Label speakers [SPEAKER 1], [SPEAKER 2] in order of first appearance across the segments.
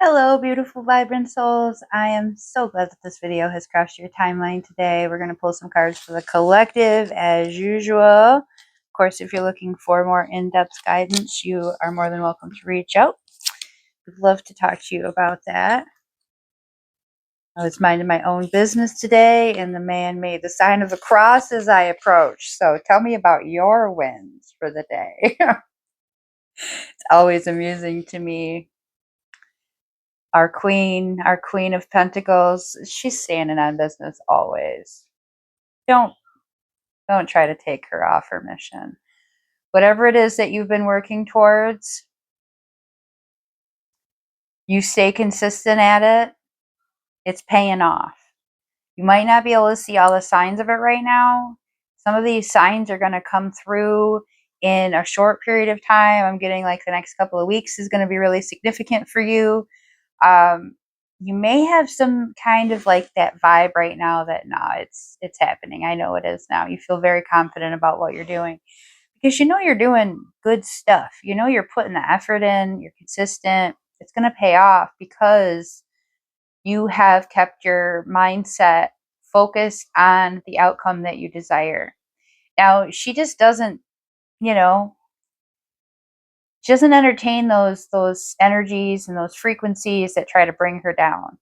[SPEAKER 1] Hello, beautiful, vibrant souls. I am so glad that this video has crossed your timeline today. We're going to pull some cards for the collective as usual. Of course, if you're looking for more in-depth guidance, you are more than welcome to reach out. Would love to talk to you about that. I was minding my own business today, and the man made the sign of the cross as I approached. So tell me about your wins for the day. It's always amusing to me. Our queen of Pentacles, she's standing on business always. Don't try to take her off her mission. Whatever it is that you've been working towards, you stay consistent at it, it's paying off. You might not be able to see all the signs of it right now. Some of these signs are going to come through in a short period of time. I'm getting like the next couple of weeks is going to be really significant for you. You may have some kind of like that vibe right now that it's happening. I know it is now. You feel very confident about what you're doing because you know you're doing good stuff. You know you're putting the effort in, you're consistent. It's going to pay off because you have kept your mindset focused on the outcome that you desire. Now, she just doesn't, she doesn't entertain those energies and those frequencies that try to bring her down.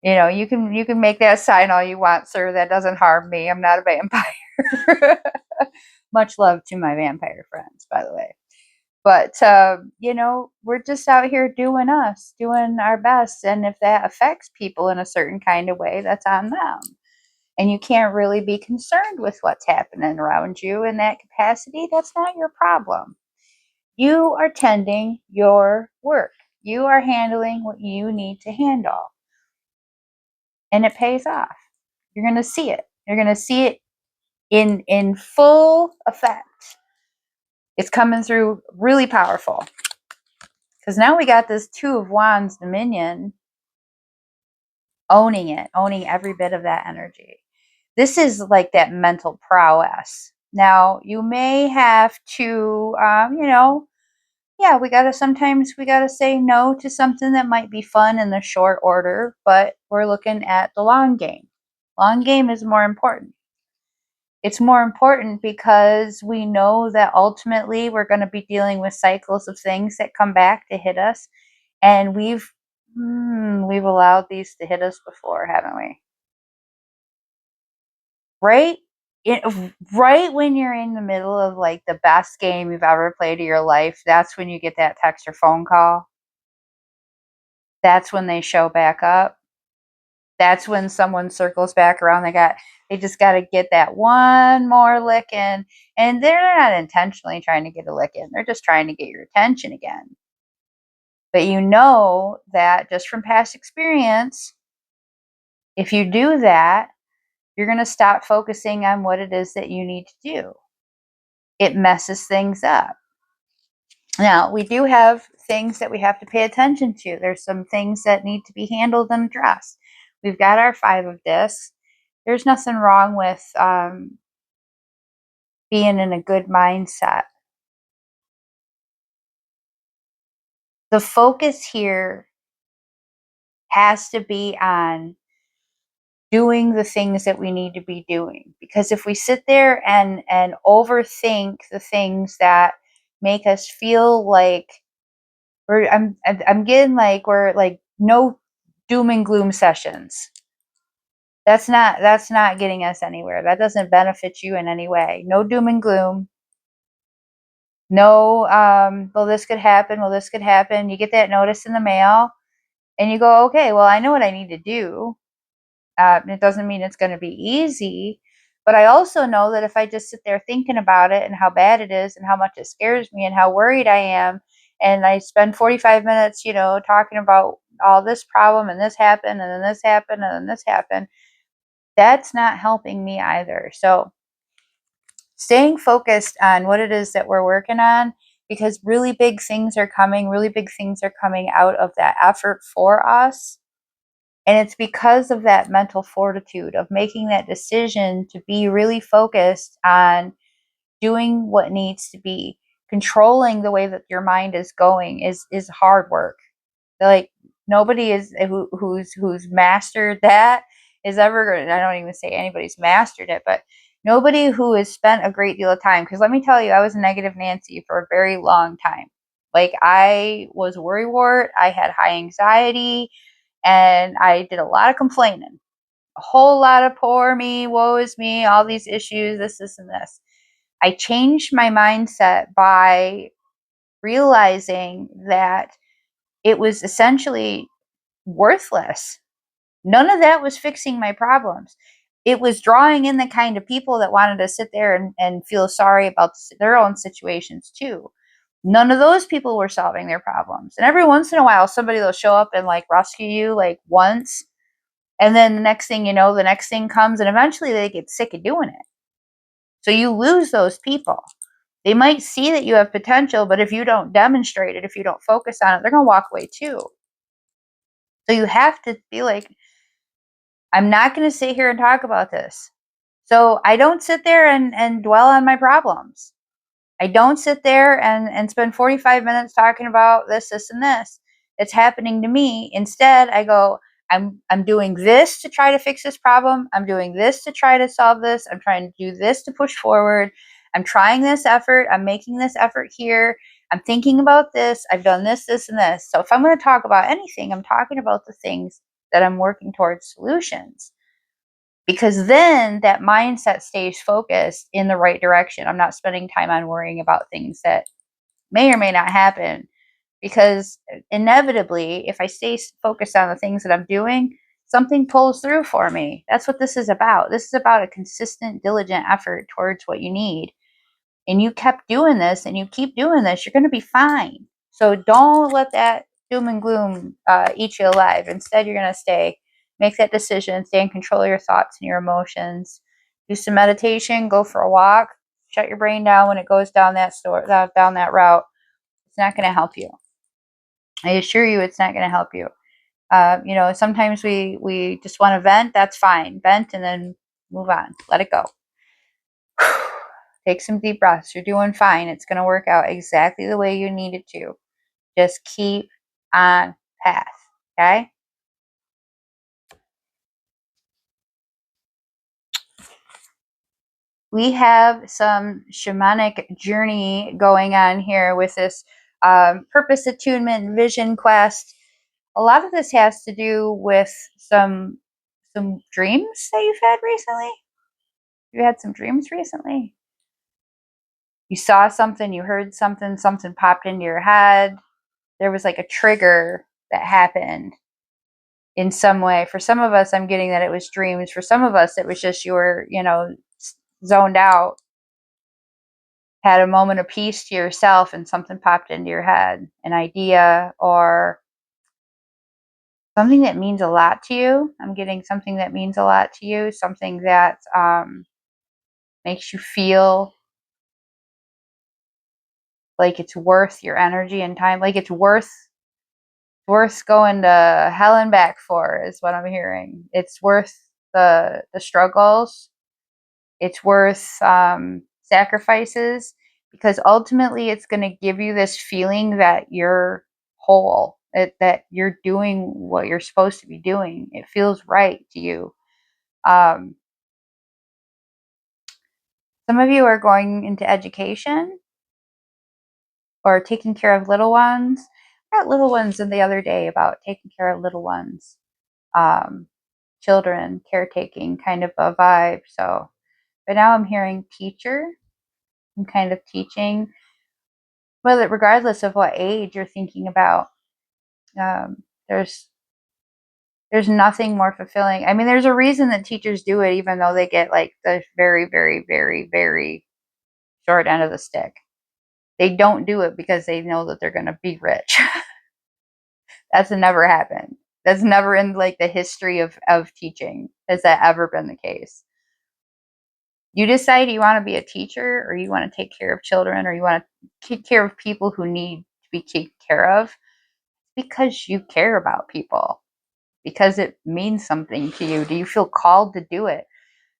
[SPEAKER 1] You can make that sign all you want, sir. That doesn't harm me. I'm not a vampire. Much love to my vampire friends, by the way. But, we're just out here doing us, doing our best. And if that affects people in a certain kind of way, that's on them. And you can't really be concerned with what's happening around you in that capacity. That's not your problem. You are tending your work. You are handling what you need to handle. And it pays off. You're going to see it. You're going to see it in full effect. It's coming through really powerful. Because now we got this Two of Wands Dominion owning it, owning every bit of that energy. This is like that mental prowess. Now, you may have to, sometimes we got to say no to something that might be fun in the short order, but we're looking at the long game. Long game is more important. It's more important because we know that ultimately we're going to be dealing with cycles of things that come back to hit us. And we've allowed these to hit us before, haven't we? Right? Right when you're in the middle of like the best game you've ever played of your life, that's when you get that text or phone call. That's when they show back up. That's when someone circles back around. They just got to get that one more lick in. And they're not intentionally trying to get a lick in. They're just trying to get your attention again. But you know that just from past experience, if you do that, you're going to stop focusing on what it is that you need to do. It messes things up. Now, we do have things that we have to pay attention to. There's some things that need to be handled and addressed. We've got our 5 of discs. There's nothing wrong with being in a good mindset. The focus here has to be on doing the things that we need to be doing. Because if we sit there and overthink the things that make us feel like I'm getting like we're like no doom and gloom sessions. That's not getting us anywhere. That doesn't benefit you in any way. No doom and gloom. No, well, this could happen. Well, this could happen. You get that notice in the mail and you go, okay, well, I know what I need to do. It doesn't mean it's going to be easy, but I also know that if I just sit there thinking about it and how bad it is and how much it scares me and how worried I am, and I spend 45 minutes, talking about all this problem and this happened and then this happened and then this happened, that's not helping me either. So staying focused on what it is that we're working on, because really big things are coming out of that effort for us. And it's because of that mental fortitude of making that decision to be really focused on doing what needs to be. Controlling the way that your mind is going is hard work. Like Nobody is who's mastered that is ever going to, I don't even say anybody's mastered it, but nobody who has spent a great deal of time, because let me tell you, I was a negative Nancy for a very long time. Like, I was worrywart, I had high anxiety, and I did a lot of complaining. A whole lot of poor me, woe is me, all these issues, this, and this. I changed my mindset by realizing that it was essentially worthless. None of that was fixing my problems. It was drawing in the kind of people that wanted to sit there and feel sorry about their own situations too. None of those people were solving their problems. And every once in a while, somebody will show up and like rescue you like once. And then the next thing you know, the next thing comes, and eventually they get sick of doing it. So you lose those people. They might see that you have potential, but if you don't demonstrate it, if you don't focus on it, they're going to walk away too. So you have to be like, I'm not going to sit here and talk about this. So I don't sit there and dwell on my problems. I don't sit there and spend 45 minutes talking about this, and this. It's happening to me. Instead, I go, I'm doing this to try to fix this problem. I'm doing this to try to solve this. I'm trying to do this to push forward. I'm trying this effort. I'm making this effort here. I'm thinking about this. I've done this, and this. So if I'm going to talk about anything, I'm talking about the things that I'm working towards solutions. Because then that mindset stays focused in the right direction. I'm not spending time on worrying about things that may or may not happen. Because inevitably, if I stay focused on the things that I'm doing, something pulls through for me. That's what this is about. This is about a consistent, diligent effort towards what you need. And you kept doing this and you keep doing this, you're going to be fine. So don't let that doom and gloom eat you alive. Instead, you're going to make that decision, stay in control of your thoughts and your emotions. Do some meditation, go for a walk, shut your brain down when it goes down down that route. It's not going to help you. I assure you, it's not going to help you. Sometimes we just want to vent. That's fine. Vent and then move on. Let it go. Take some deep breaths. You're doing fine. It's going to work out exactly the way you need it to. Just keep on path. Okay? We have some shamanic journey going on here with this purpose attunement vision quest. A lot of this has to do with some dreams that you've had recently. You had some dreams recently. You saw something, you heard something, something popped into your head. There was like a trigger that happened in some way. For some of us, I'm getting that it was dreams. For some of us, it was just you were, zoned out, had a moment of peace to yourself, and something popped into your head, an idea or something that means a lot to you. I'm getting something that means a lot to you, something that makes you feel like it's worth your energy and time, like it's worth going to hell and back for, is what I'm hearing. It's worth the struggles. It's worth sacrifices, because ultimately it's going to give you this feeling that you're whole, that you're doing what you're supposed to be doing. It feels right to you. Some of you are going into education or taking care of little ones. I got little ones in the other day about taking care of little ones. Children, caretaking kind of a vibe. So, but now I'm hearing teacher. I'm kind of teaching, whether regardless of what age you're thinking about. Um, there's nothing more fulfilling. I mean, there's a reason that teachers do it, even though they get like the very, very, very, very short end of the stick. They don't do it because they know that they're going to be rich. That's never happened. That's never in like the history of teaching. Has that ever been the case? You decide you want to be a teacher, or you want to take care of children, or you want to take care of people who need to be taken care of, because you care about people, because it means something to you. Do you feel called to do it?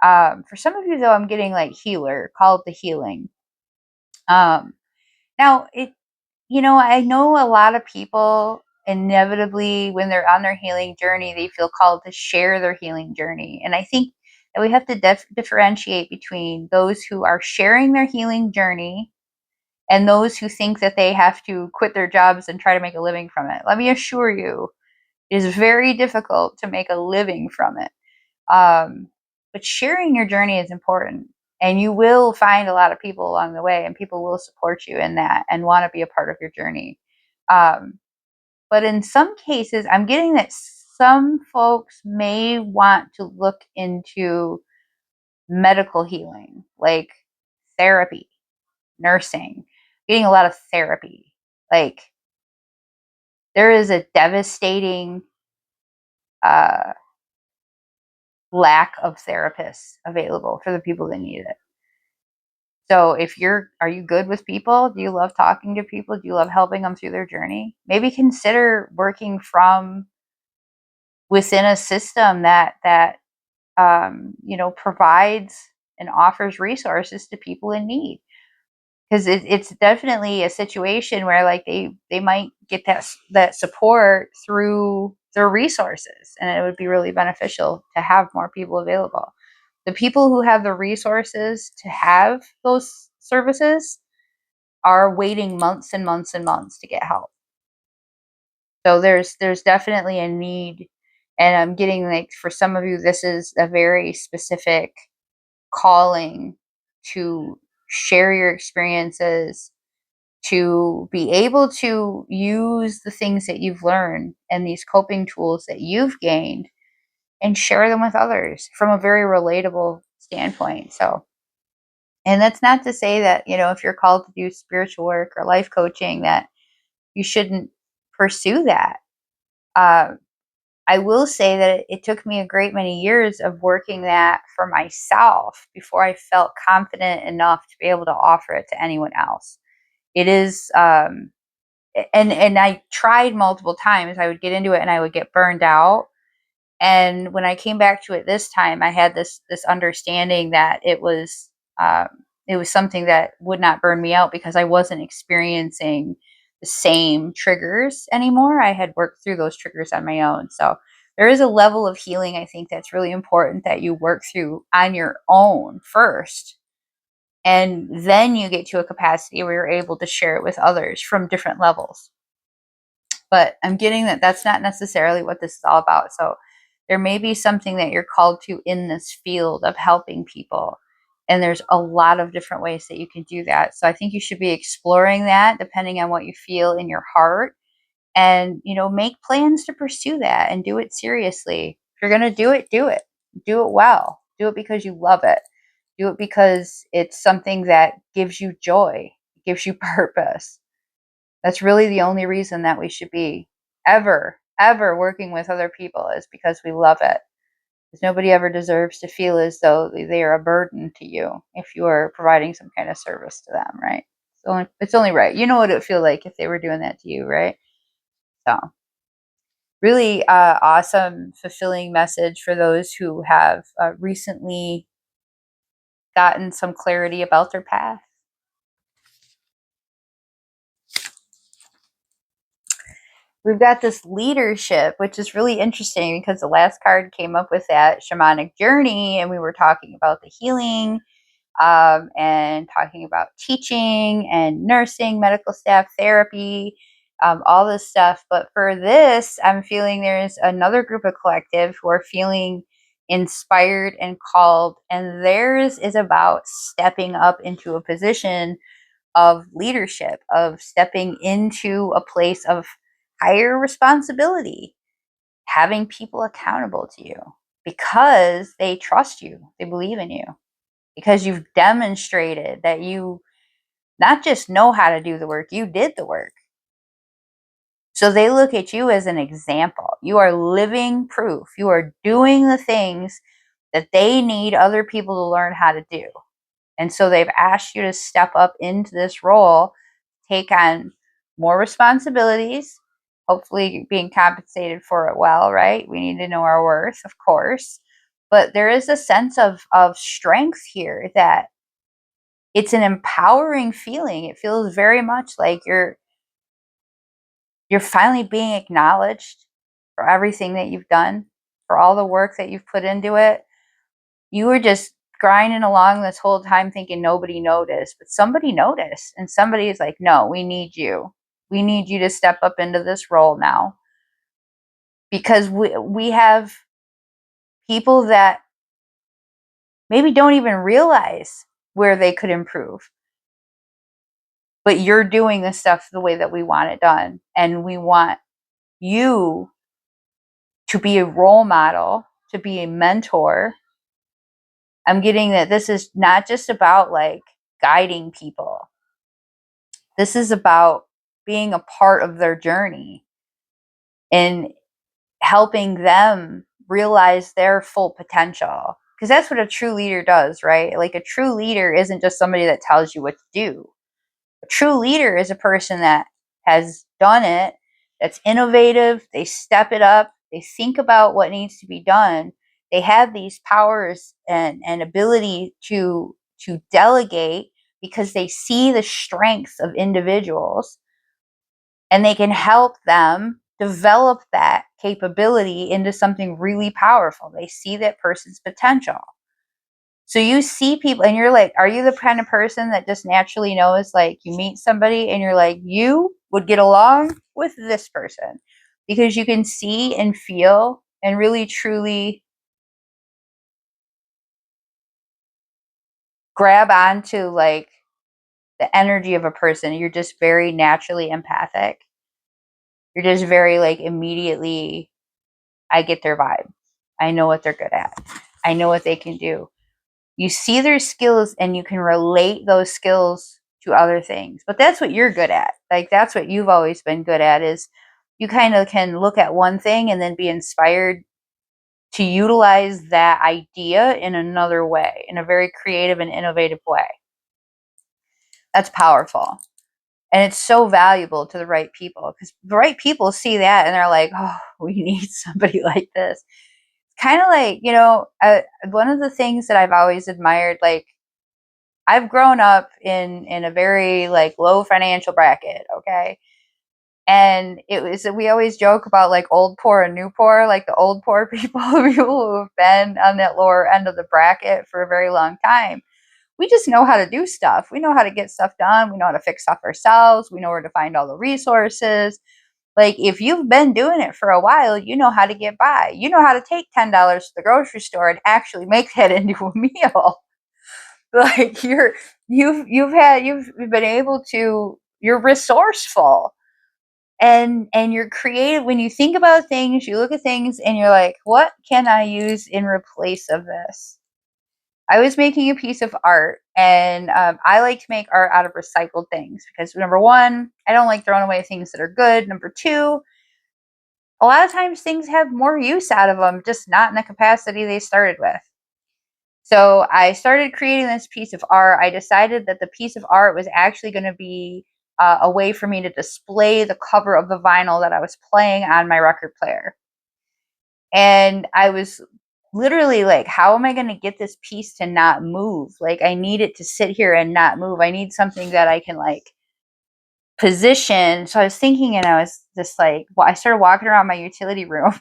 [SPEAKER 1] For some of you, though, I'm getting like healer, called to healing. Now, I know a lot of people inevitably, when they're on their healing journey, they feel called to share their healing journey. And I think that we have to differentiate between those who are sharing their healing journey and those who think that they have to quit their jobs and try to make a living from it. Let me assure you, it is very difficult to make a living from it. But sharing your journey is important. And you will find a lot of people along the way, and people will support you in that and want to be a part of your journey. But in some cases, I'm getting that some folks may want to look into medical healing, like therapy, nursing, getting a lot of therapy. Like, there is a devastating uh, lack of therapists available for the people that need it. So are you good with people? Do you love talking to people? Do you love helping them through their journey? Maybe consider working from within a system that provides and offers resources to people in need. Because it's definitely a situation where, like, they might get that support through their resources, and it would be really beneficial to have more people available. The people who have the resources to have those services are waiting months and months and months to get help. So there's definitely a need, and I'm getting, like, for some of you, this is a very specific calling to share your experiences, to be able to use the things that you've learned and these coping tools that you've gained and share them with others from a very relatable standpoint. So, and that's not to say that, if you're called to do spiritual work or life coaching, that you shouldn't pursue that. I will say that it took me a great many years of working that for myself before I felt confident enough to be able to offer it to anyone else. It is, and I tried multiple times. I would get into it and I would get burned out. And when I came back to it this time, I had this understanding that it was something that would not burn me out because I wasn't experiencing the same triggers anymore. I had worked through those triggers on my own. So there is a level of healing, I think, that's really important that you work through on your own first. And then you get to a capacity where you're able to share it with others from different levels. But I'm getting that that's not necessarily what this is all about. So there may be something that you're called to in this field of helping people. And there's a lot of different ways that you can do that. So I think you should be exploring that depending on what you feel in your heart. And, make plans to pursue that and do it seriously. If you're going to do it, do it. Do it well. Do it because you love it. Do it because it's something that gives you joy, gives you purpose. That's really the only reason that we should be ever working with other people, is because we love it. Because nobody ever deserves to feel as though they are a burden to you if you are providing some kind of service to them, right? It's only right. You know what it would feel like if they were doing that to you, right? So, really awesome, fulfilling message for those who have recently gotten some clarity about their path. We've got this leadership, which is really interesting because the last card came up with that Shamanic Journey, and we were talking about the healing, and talking about teaching and nursing, medical staff, therapy, all this stuff. But for this, I'm feeling there's another group of collective who are feeling inspired and called, and theirs is about stepping up into a position of leadership, of stepping into a place of higher responsibility, having people accountable to you because they trust you, they believe in you, because you've demonstrated that you not just know how to do the work, you did the work. So they look at you as an example. You are living proof. You are doing the things that they need other people to learn how to do. And so they've asked you to step up into this role, take on more responsibilities, hopefully being compensated for it well, right? We need to know our worth, of course. But there is a sense of strength here that it's an empowering feeling. It feels very much like You're finally being acknowledged for everything that you've done, for all the work that you've put into it. You were just grinding along this whole time thinking nobody noticed, but somebody noticed, and somebody is like, no, we need you. We need you to step up into this role now. Because we have people that maybe don't even realize where they could improve. But you're doing this stuff the way that we want it done. And we want you to be a role model, to be a mentor. I'm getting that this is not just about like guiding people. This is about being a part of their journey and helping them realize their full potential. Because that's what a true leader does, right? Like a true leader isn't just somebody that tells you what to do. A true leader is a person that has done it, that's innovative, they step it up, they think about what needs to be done. They have these powers and ability to delegate because they see the strengths of individuals and they can help them develop that capability into something really powerful. They see that person's potential. So you see people and you're like, are you the kind of person that just naturally knows, like you meet somebody and you're like, you would get along with this person because you can see and feel and really truly grab onto like the energy of a person. You're just very naturally empathic. You're just very like immediately, I get their vibe. I know what they're good at. I know what they can do. You see their skills and you can relate those skills to other things. But that's what you're good at. Like that's what you've always been good at is you kind of can look at one thing and then be inspired to utilize that idea in another way, in a very creative and innovative way. That's powerful. And it's so valuable to the right people because the right people see that and they're like, oh, we need somebody like this. Kind of like, one of the things that I've always admired, like I've grown up in a very like low financial bracket, okay? And we always joke about like old poor and new poor, like the old poor people, people who have been on that lower end of the bracket for a very long time. We just know how to do stuff. We know how to get stuff done. We know how to fix stuff ourselves. We know where to find all the resources. Like if you've been doing it for a while, you know how to get by. You know how to take $10 to the grocery store and actually make that into a meal. Like you've been able to, you're resourceful and you're creative. When you think about things, you look at things and you're like, what can I use in replace of this? I was making a piece of art and I like to make art out of recycled things because number one, I don't like throwing away things that are good. Number two, a lot of times things have more use out of them, just not in the capacity they started with. So I started creating this piece of art. I decided that the piece of art was actually going to be a way for me to display the cover of the vinyl that I was playing on my record player. And I was literally like, how am I going to get this piece to not move? Like, I need it to sit here and not move. I need something that I can like position. So I was thinking, and I was just like, well, I started walking around my utility room.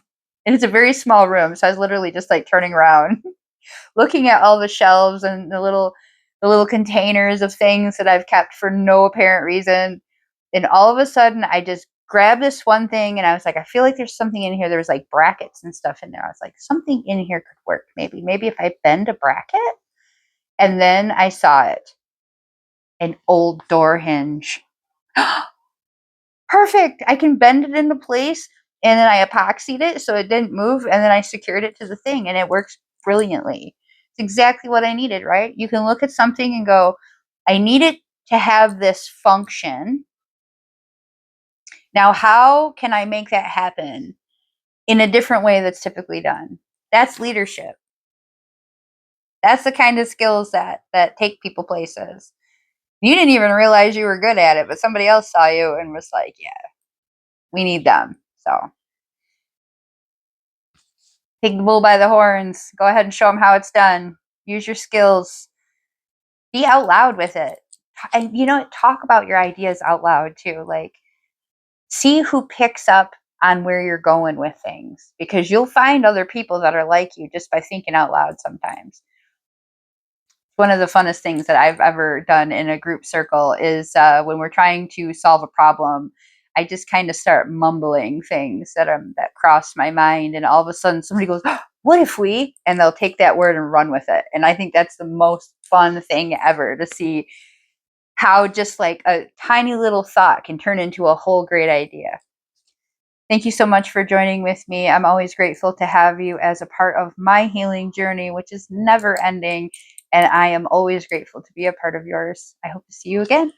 [SPEAKER 1] And it's a very small room. So I was literally just like turning around looking at all the shelves and the little containers of things that I've kept for no apparent reason. And all of a sudden I just grabbed this one thing and I was like, I feel like there's something in here. There was like brackets and stuff in there. I was like, something in here could work. Maybe if I bend a bracket. And then I saw it. An old door hinge. Perfect. I can bend it into place. And then I epoxied it so it didn't move. And then I secured it to the thing and it works brilliantly. It's exactly what I needed, right? You can look at something and go, I need it to have this function. Now, how can I make that happen in a different way that's typically done? That's leadership. That's the kind of skills that take people places. You didn't even realize you were good at it, but somebody else saw you and was like, yeah, we need them. So take the bull by the horns. Go ahead and show them how it's done. Use your skills. Be out loud with it. And talk about your ideas out loud too. Like see who picks up on where you're going with things, because you'll find other people that are like you just by thinking out loud sometimes. One of the funnest things that I've ever done in a group circle is when we're trying to solve a problem, I just kind of start mumbling things that cross my mind, and all of a sudden somebody goes, "Oh, what if we?" And they'll take that word and run with it. And I think that's the most fun thing ever, to see how just like a tiny little thought can turn into a whole great idea. Thank you so much for joining with me. I'm always grateful to have you as a part of my healing journey, which is never ending. And I am always grateful to be a part of yours. I hope to see you again.